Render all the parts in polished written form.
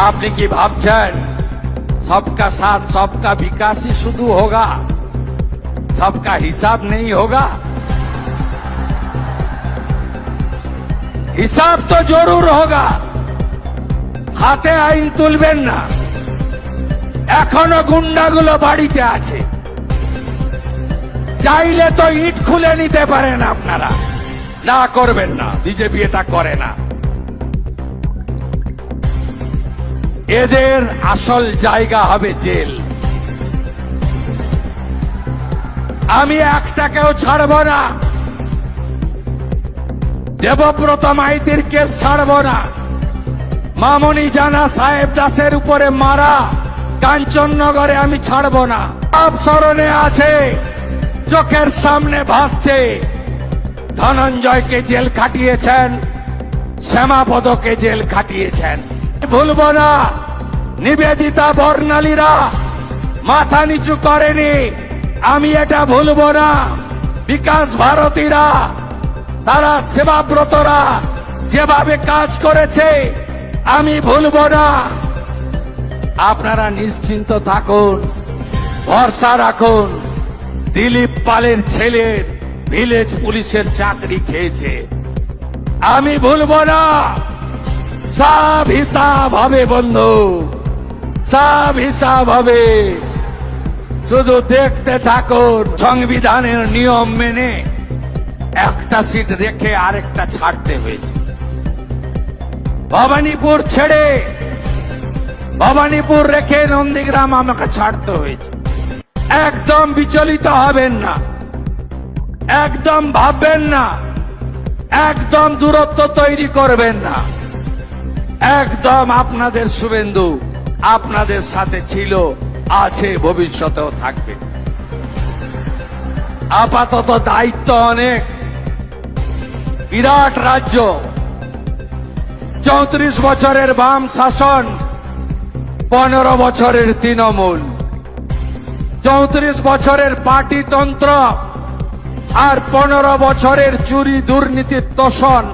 আপনি কি ভাবছেন सबका साथ सबका विकास ही शुरू होगा, सबका हिसाब नहीं होगा? हिसाब तो जरूर होगा। হাতে আইন তুলবেন না। এখনো গুন্ডাগুলো বাড়িতে আছে, চাইলে তো ইট খুলে নিতে পারেন আপনারা। না করবেন না, বিজেপি এটা করে না। এদের আসল জায়গা হবে জেল। আমি একটাকেও ছাড়ব না। দেবব্রত মাইতির কেস ছাড়ব না। মামনি জানা সাহেব দাসের উপরে মারা কাঞ্চননগরে আমি ছাড়ব না। সব স্মরণে আছে, চোখের সামনে ভাসছে। ধনঞ্জয়কে জেল খাটিয়েছেন, শ্যামাপদকে জেল খাটিয়েছেন। ভুলব না, নিবেদিতা বর্ণালীরা মাথা নিচু করেনি, আমি এটা ভুলব না। বিকাশ ভারতীরা, তারা সেবাব্রতরা যেভাবে কাজ করেছে আমি ভুলব না। আপনারা নিশ্চিন্ত থাকুন, ভরসা রাখুন। দিলীপ পালের ছেলের ভিলেজ পুলিশের চাকরি খেয়েছে, আমি ভুলব না। সব হিসাব হবে বন্ধু, সব হিসাব হবে। শুধু দেখতে থাকুন। সংবিধানের নিয়ম মেনে একটা সিট রেখে আরেকটা ছাড়তে হয়েছে। ভবানীপুর ছেড়ে ভবানীপুর রেখে নন্দীগ্রাম আমাকে ছাড়তে হয়েছে। একদম বিচলিত হবেন না, একদম ভাববেন না, একদম দূরত্ব তৈরি করবেন না। একদম আপনাদের শুভেন্দু আপনাদের সাথে ছিল, আছে, ভবিষ্যতেও থাকবে। আপাতত দায়িত্ব অনেক। বিরাট রাজ্য, 34 বছরের বাম শাসন, 15 বছরের তৃণমূল, 34 বছরের পার্টিতন্ত্র আর 15 বছরের চুরি দুর্নীতির তোষণ।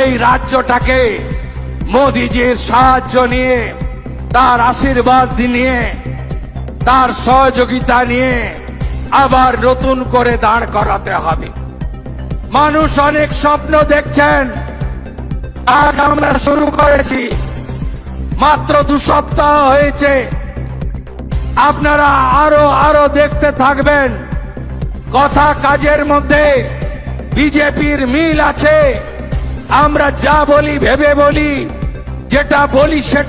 এই রাজ্যটাকে মোদিজির সাহায্য নিয়ে, তার আশীর্বাদ নিয়ে, তার সহযোগিতা নিয়ে আবার নতুন করে দাঁড় করাতে হবে। মানুষ অনেক স্বপ্ন দেখছেন, আজ আমরা শুরু করেছি, মাত্র 2 সপ্তাহ হয়েছে। আপনারা আরো দেখতে থাকবেন। কথা কাজের মধ্যে বিজেপির মিল আছে। আমরা যা বলি ভেবে বলি, যেটা বলি সেটা